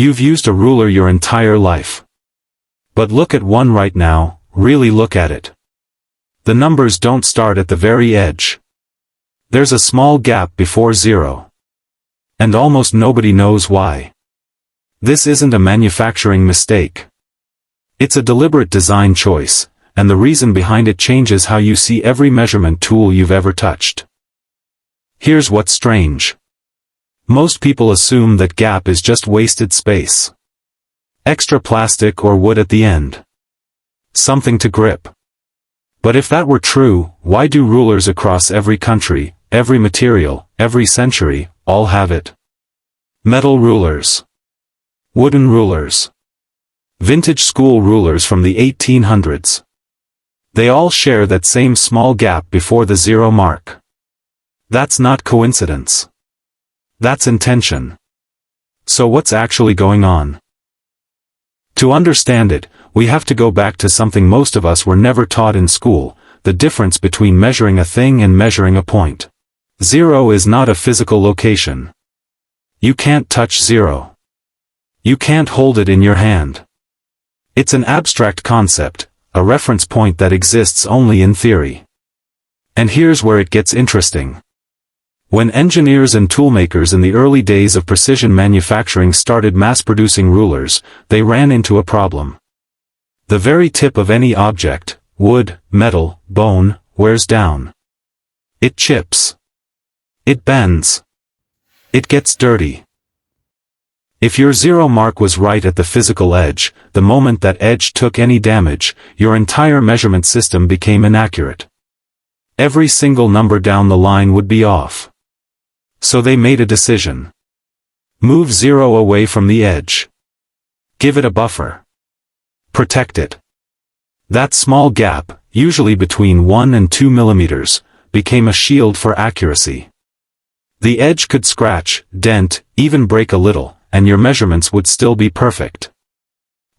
You've used a ruler your entire life. But look at one right now, really look at it. The numbers don't start at the very edge. There's a small gap before zero. And almost nobody knows why. This isn't a manufacturing mistake. It's a deliberate design choice, and the reason behind it changes how you see every measurement tool you've ever touched. Here's what's strange. Most people assume that gap is just wasted space. Extra plastic or wood at the end. Something to grip. But if that were true, why do rulers across every country, every material, every century, all have it? Metal rulers. Wooden rulers. Vintage school rulers from the 1800s. They all share that same small gap before the zero mark. That's not coincidence. That's intention. So what's actually going on? To understand it, we have to go back to something most of us were never taught in school, the difference between measuring a thing and measuring a point. Zero is not a physical location. You can't touch zero. You can't hold it in your hand. It's an abstract concept, a reference point that exists only in theory. And here's where it gets interesting. When engineers and toolmakers in the early days of precision manufacturing started mass-producing rulers, they ran into a problem. The very tip of any object, wood, metal, bone, wears down. It chips. It bends. It gets dirty. If your zero mark was right at the physical edge, the moment that edge took any damage, your entire measurement system became inaccurate. Every single number down the line would be off. So they made a decision. Move zero away from the edge. Give it a buffer. Protect it. That small gap, usually between 1 and 2 millimeters, became a shield for accuracy. The edge could scratch, dent, even break a little, and your measurements would still be perfect.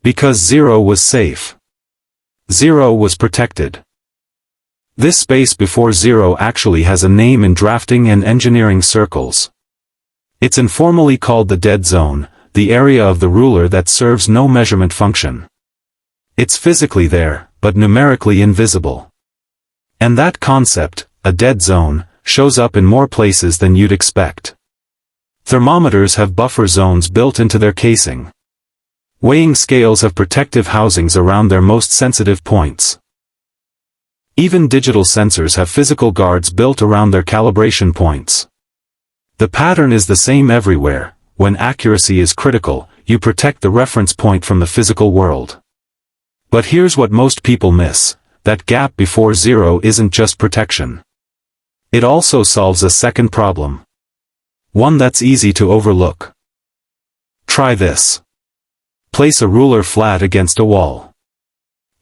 Because zero was safe. Zero was protected. This space before zero actually has a name in drafting and engineering circles. It's informally called the dead zone, the area of the ruler that serves no measurement function. It's physically there, but numerically invisible. And that concept, a dead zone, shows up in more places than you'd expect. Thermometers have buffer zones built into their casing. Weighing scales have protective housings around their most sensitive points. Even digital sensors have physical guards built around their calibration points. The pattern is the same everywhere. When accuracy is critical, you protect the reference point from the physical world. But here's what most people miss. That gap before zero isn't just protection. It also solves a second problem. One that's easy to overlook. Try this. Place a ruler flat against a wall.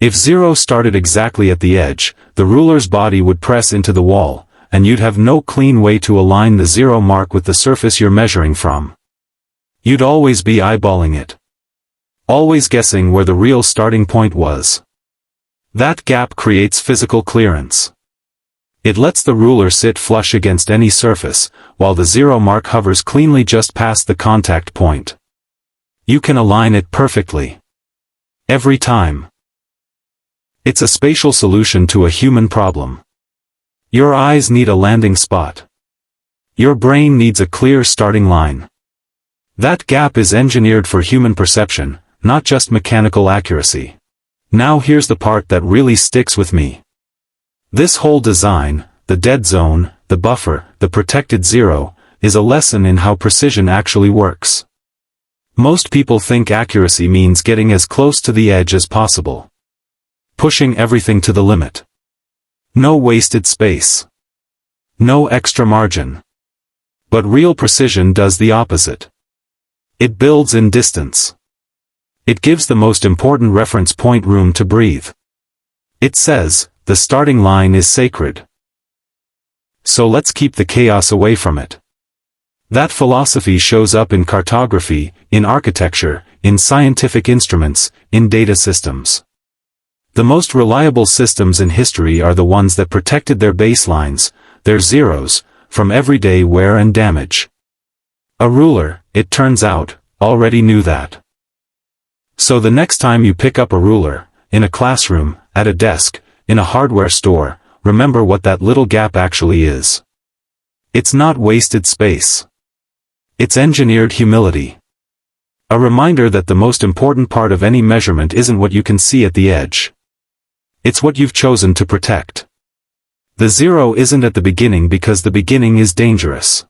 If zero started exactly at the edge, the ruler's body would press into the wall, and you'd have no clean way to align the zero mark with the surface you're measuring from. You'd always be eyeballing it. Always guessing where the real starting point was. That gap creates physical clearance. It lets the ruler sit flush against any surface, while the zero mark hovers cleanly just past the contact point. You can align it perfectly. Every time. It's a spatial solution to a human problem. Your eyes need a landing spot. Your brain needs a clear starting line. That gap is engineered for human perception, not just mechanical accuracy. Now here's the part that really sticks with me. This whole design, the dead zone, the buffer, the protected zero, is a lesson in how precision actually works. Most people think accuracy means getting as close to the edge as possible. Pushing everything to the limit. No wasted space. No extra margin. But real precision does the opposite. It builds in distance. It gives the most important reference point room to breathe. It says, the starting line is sacred. So let's keep the chaos away from it. That philosophy shows up in cartography, in architecture, in scientific instruments, in data systems. The most reliable systems in history are the ones that protected their baselines, their zeros, from everyday wear and damage. A ruler, it turns out, already knew that. So the next time you pick up a ruler, in a classroom, at a desk, in a hardware store, remember what that little gap actually is. It's not wasted space. It's engineered humility. A reminder that the most important part of any measurement isn't what you can see at the edge. It's what you've chosen to protect. The zero isn't at the beginning because the beginning is dangerous.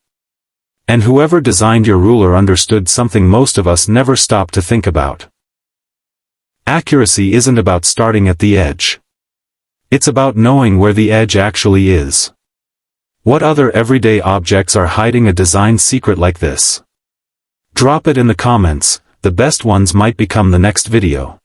And whoever designed your ruler understood something most of us never stop to think about. Accuracy isn't about starting at the edge. It's about knowing where the edge actually is. What other everyday objects are hiding a design secret like this? Drop it in the comments, the best ones might become the next video.